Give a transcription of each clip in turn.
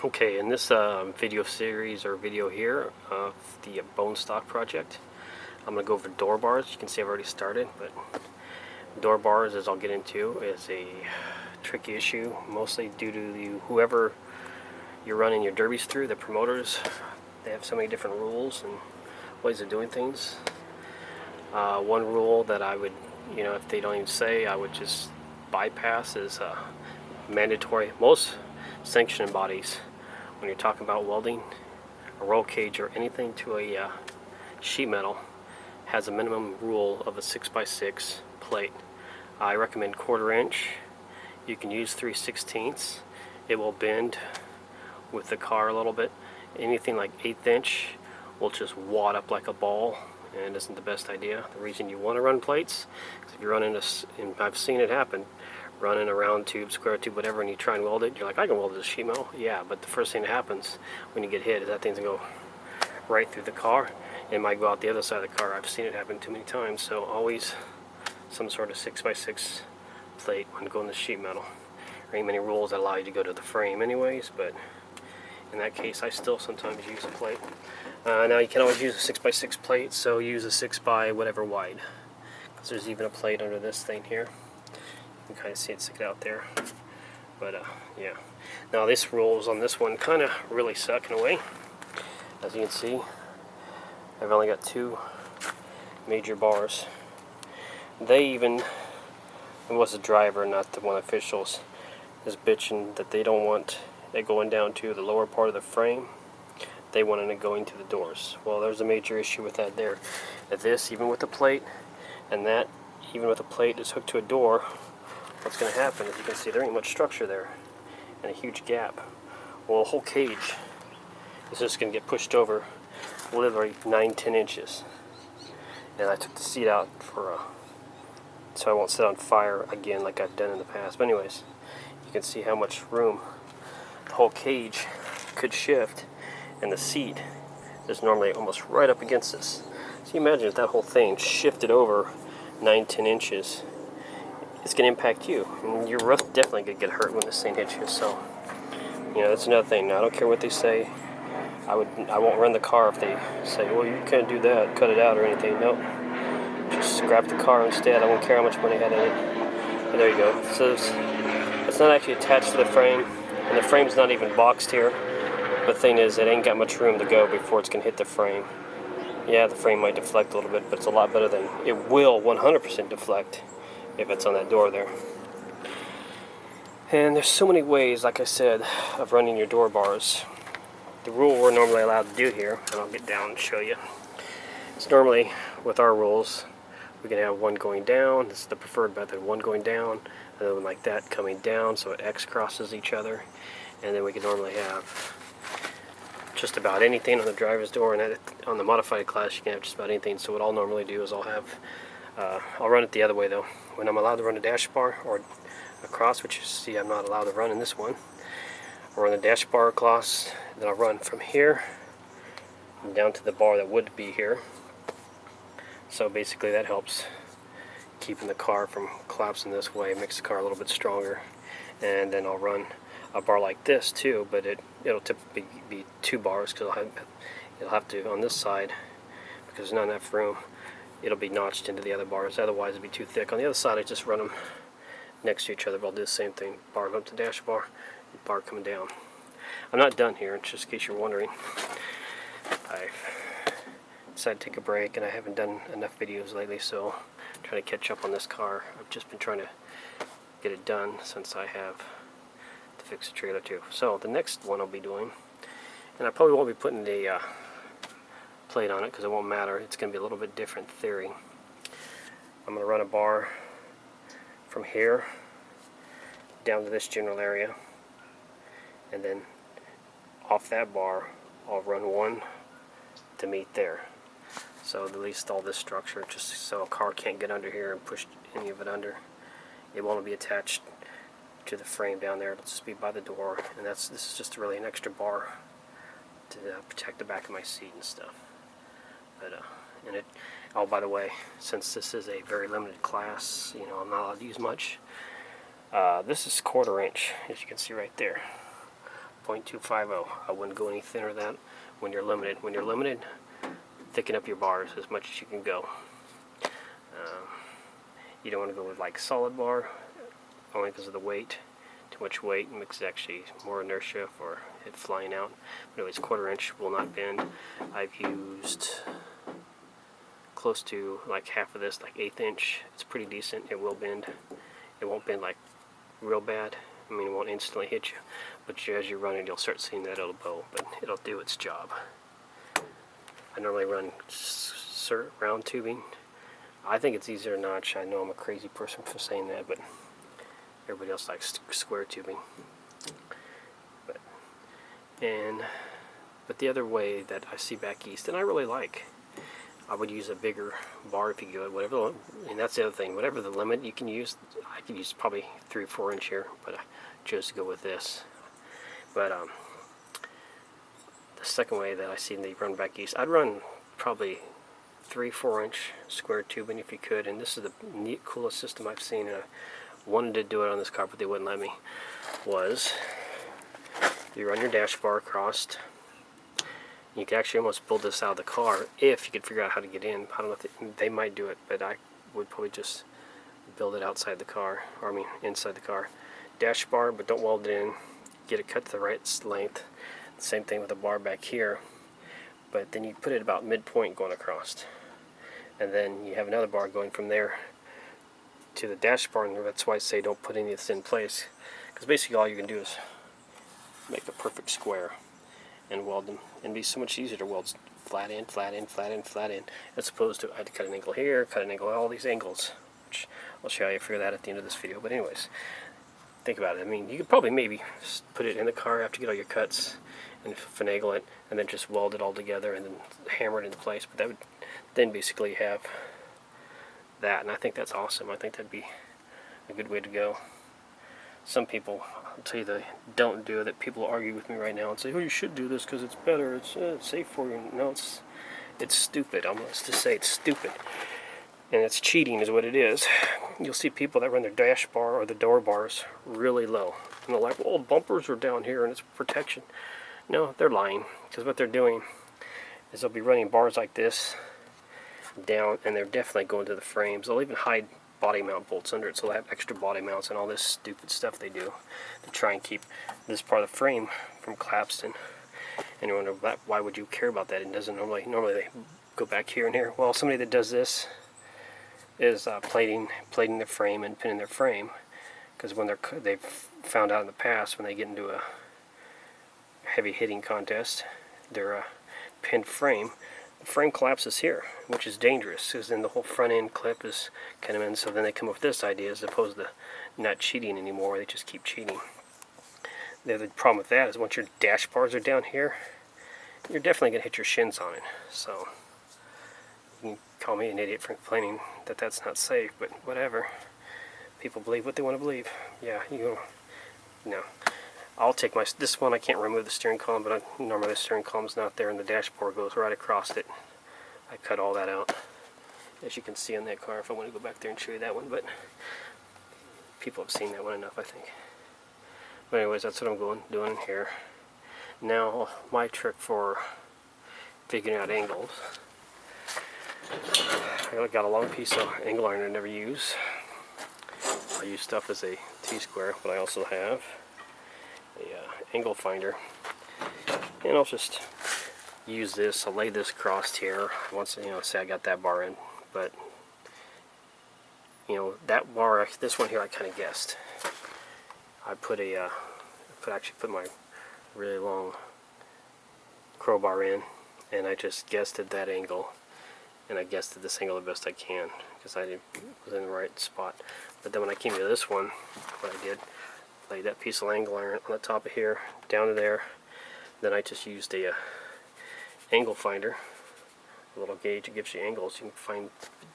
Okay, in this video series or video here of the bone stock project, I'm going to go over door bars. You can see I've already started, but door bars, as I'll get into, is a tricky issue, mostly due to whoever you're running your derbies through, the promoters. They have so many different rules and ways of doing things. One rule that I would, if they don't even say, I would just bypass is mandatory. Most sanctioning bodies, when you're talking about welding a roll cage or anything to a sheet metal, has a minimum rule of a 6x6 plate. I recommend 1/4 inch. You can use 3/16. It will bend with the car a little bit. Anything like 1/8 inch will just wad up like a ball and isn't the best idea. The reason you want to run plates is if you're running and I've seen it happen, running a round tube, square tube, whatever, and you try and weld it, you're like, I can weld this sheet metal. Yeah, but the first thing that happens when you get hit is that thing's gonna go right through the car. It might go out the other side of the car. I've seen it happen too many times. So always some sort of 6x6 plate when going to sheet metal. There ain't many rules that allow you to go to the frame anyways, but in that case I still sometimes use a plate. Now you can always use a 6x6 plate, so use a 6x whatever wide, because there's even a plate under this thing here. You can kind of see it sticking out there, but yeah. Now this rules on this one kind of really suck in a way. As you can see, I've only got 2 major bars. They even, it was the driver, not the one officials, is bitching that they don't want it going down to the lower part of the frame. They wanted it going to the doors. Well, there's a major issue with that there. That this, even with the plate, and that, even with the plate is hooked to a door, what's going to happen is you can see there ain't much structure there and a huge gap. Well, a whole cage is just going to get pushed over literally 9-10 inches. And I took the seat out for so I won't set on fire again like I've done in the past. But anyways, you can see how much room the whole cage could shift, and the seat is normally almost right up against this. So you imagine if that whole thing shifted over 9-10 inches, it's going to impact you, and you're definitely going to get hurt when this thing hits you. So, that's another thing. Now, I don't care what they say. I won't run the car if they say, well, you can't do that, cut it out or anything. Nope. Just scrap the car instead. I won't care how much money I had in it. And there you go. So it's not actually attached to the frame, and the frame's not even boxed here. But the thing is, it ain't got much room to go before it's going to hit the frame. Yeah, the frame might deflect a little bit, but it's a lot better than it will 100% deflect if it's on that door there. And there's so many ways, like I said, of running your door bars. The rule we're normally allowed to do here, and I'll get down and show you. It's normally, with our rules, we can have one going down. This is the preferred method, one going down, and then like that coming down, so it X crosses each other. And then we can normally have just about anything on the driver's door, and on the modified class you can have just about anything. So what I'll normally do is I'll run it the other way though. When I'm allowed to run a dash bar or across, which you see I'm not allowed to run in this one, I'll run the dash bar across, then I'll run from here down to the bar that would be here. So basically that helps keeping the car from collapsing this way, makes the car a little bit stronger. And then I'll run a bar like this too, but it'll typically be 2 bars, because it'll have to, on this side, because there's not enough room, it'll be notched into the other bars, otherwise it'd be too thick. On the other side I just run them next to each other, but I'll do the same thing, bar up to dash bar, bar coming down. I'm not done here, just in case you're wondering. I decided to take a break, and I haven't done enough videos lately, so I'm trying to catch up on this car. I've just been trying to get it done since I have to fix the trailer too. So the next one I'll be doing, and I probably won't be putting the plate on it because it won't matter. It's going to be a little bit different theory. I'm going to run a bar from here down to this general area, and then off that bar I'll run one to meet there. So at least all this structure, just so a car can't get under here and push any of it under. It won't be attached to the frame down there. It'll just be by the door, and this is just really an extra bar to protect the back of my seat and stuff. But oh, by the way, since this is a very limited class, I'm not allowed to use much. This is 1/4 inch, as you can see right there. 0.250. I wouldn't go any thinner than that when you're limited. When you're limited, thicken up your bars as much as you can go. You don't want to go with like solid bar, only because of the weight. Too much weight makes actually more inertia for it flying out. But anyways, 1/4 inch will not bend. I've used close to like half of this, like 1/8 inch. It's pretty decent. It will bend. It won't bend like real bad. I mean, it won't instantly hit you, but as you run it, you'll start seeing that it'll bow, but it'll do its job. I normally run round tubing. I think it's easier to notch. I know I'm a crazy person for saying that, but everybody else likes square tubing. But the other way that I see back east, and I really like, I would use a bigger bar if you go, whatever, and that's the other thing, whatever the limit you can use. I could use probably 3 or 4 inch here, but I chose to go with this. But the second way that I see they run back east, I'd run probably 3 or 4 inch square tubing if you could, and this is the neat, coolest system I've seen, and I wanted to do it on this car, but they wouldn't let me, was you run your dash bar across. You could actually almost build this out of the car if you could figure out how to get in. I don't know if they might do it, but I would probably just build it outside the car, or I mean inside the car. Dash bar, but don't weld it in. Get it cut to the right length. Same thing with the bar back here, but then you put it about midpoint going across. And then you have another bar going from there to the dash bar, and that's why I say don't put any of this in place, because basically all you can do is make a perfect square and weld them, and it'd be so much easier to weld flat in, flat in, flat in, flat in, as opposed to I had to cut an angle here, cut an angle, all these angles, which I'll show you figure that at the end of this video. But anyways, think about it. I mean, you could probably maybe put it in the car after you get all your cuts and finagle it, and then just weld it all together and then hammer it into place. But that would then basically have that, and I think that's awesome. I think that'd be a good way to go. Some people, I'll tell you, they don't do it. That people argue with me right now and say, "Oh, you should do this because it's better. It's safe for you." No, it's stupid. I'm going to say it's stupid, and it's cheating, is what it is. You'll see people that run their dash bar or the door bars really low, and they're like, "Well, bumpers are down here and it's protection." No, they're lying, because what they're doing is they'll be running bars like this down, and they're definitely going to the frames. They'll even hide body mount bolts under it, so they'll have extra body mounts and all this stupid stuff they do to try and keep this part of the frame from collapsing. And you wonder, why would you care about that? It doesn't normally they go back here and here. Well, somebody that does this is plating the frame and pinning their frame, because when they've found out in the past when they get into a heavy hitting contest, their pinned frame, the frame collapses here, which is dangerous, because then the whole front end clip is kind of in. So then they come up with this idea, as opposed to not cheating anymore, they just keep cheating. The other problem with that is once your dash bars are down here, you're definitely going to hit your shins on it. So you can call me an idiot for complaining that that's not safe, but whatever. People believe what they want to believe. Yeah, no. I'll take this one. I can't remove the steering column, but normally the steering column's not there, and the dashboard goes right across it. I cut all that out, as you can see on that car, if I want to go back there and show you that one, but people have seen that one enough, I think. But anyways, that's what I'm doing here. Now, my trick for figuring out angles, I got a long piece of angle iron I never use. I use stuff as a T-square, but I also have a angle finder, and I'll just use this. I'll lay this across here once, say I got that bar in, but that bar, this one here, I kind of guessed. I actually put my really long crowbar in, and I just guessed at that angle, and I guessed at this angle the best I can, because I was in the right spot. But then when I came to this one, what I did, laid that piece of angle iron on the top of here, down to there. Then I just used a angle finder, a little gauge that gives you angles. You can find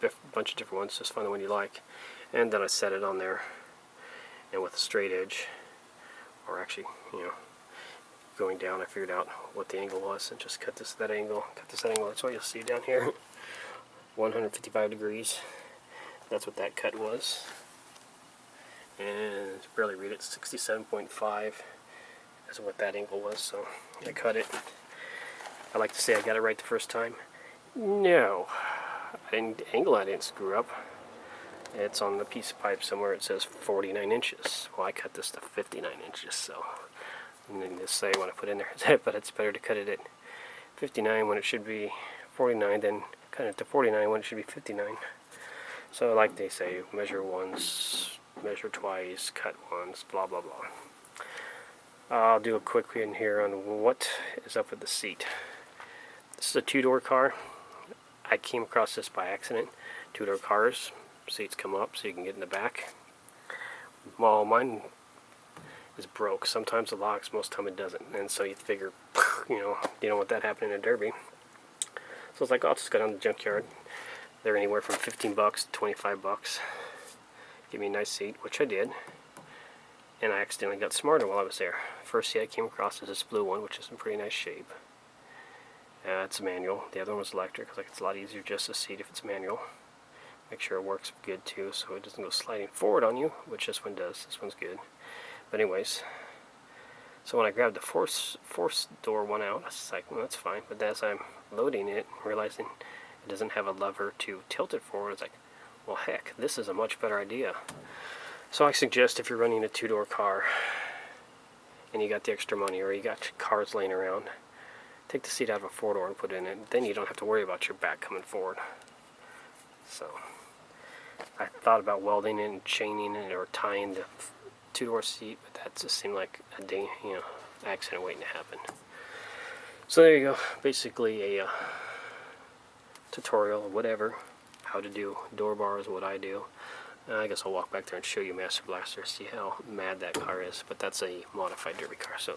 a bunch of different ones, just find the one you like. And then I set it on there, and with a straight edge, or actually, going down, I figured out what the angle was, and just cut this at that angle, That's what you'll see down here, 155 degrees. That's what that cut was. And barely read it, 67.5 is what that angle was, so I cut it. I like to say I got it right the first time. No, angle I didn't screw up. It's on the piece of pipe somewhere. It says 49 inches. Well, I cut this to 59 inches, so I'm going to say when I put in there, but it's better to cut it at 59 when it should be 49 than cut it to 49 when it should be 59. So like they say, measure once, measure twice, cut once, blah blah blah. I'll do a quick in here on what is up with the seat. This is a two-door car. I came across this by accident. Two-door cars, seats come up so you can get in the back. Well, mine is broke. Sometimes it locks, most time it doesn't. And so you figure, you don't want that happening in a Derby. So it's like, oh, I'll just go down to the junkyard. They're anywhere from 15 bucks to 25 bucks. Give me a nice seat, which I did. And I accidentally got smarter while I was there. First seat I came across is this blue one, which is in pretty nice shape. It's a manual. The other one was electric, because it's a lot easier just to seat if it's manual. Make sure it works good too, so it doesn't go sliding forward on you, which this one does. This one's good. But anyways, so when I grabbed the force door one out, I was like, well, that's fine. But as I'm loading it, realizing it doesn't have a lever to tilt it forward, it's like, well, heck, this is a much better idea. So I suggest if you're running a two-door car and you got the extra money, or you got cars laying around, take the seat out of a four-door and put it in it. Then you don't have to worry about your back coming forward. So I thought about welding it and chaining it or tying the two-door seat, but that just seemed like a accident waiting to happen. So there you go. Basically a tutorial or whatever, how to do door bars, what I do. I guess I'll walk back there and show you Master Blaster, see how mad that car is. But that's a modified Derby car, so.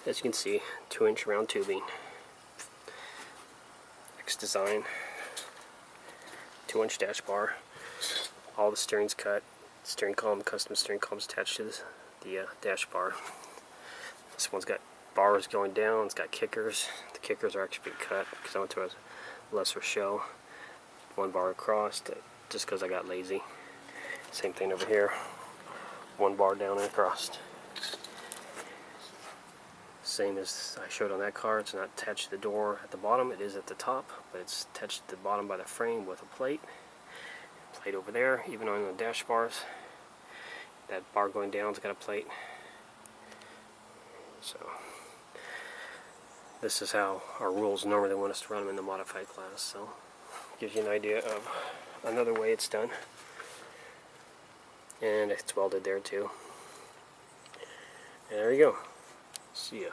As you can see, 2-inch round tubing. X design. 2-inch dash bar. All the steering's cut. Steering column, custom steering columns attached to the dash bar. This one's got bars going down. It's got kickers. The kickers are actually being cut because I went to a lesser show. One bar across, just because I got lazy. Same thing over here. One bar down and across. Same as I showed on that car. It's not attached to the door at the bottom. It is at the top, but it's attached to the bottom by the frame with a plate. Plate over there, even on the dash bars. That bar going down's got a plate. So this is how our rules normally want us to run them in the modified class. So gives you an idea of another way it's done. And it's welded there too. And there you go. See ya.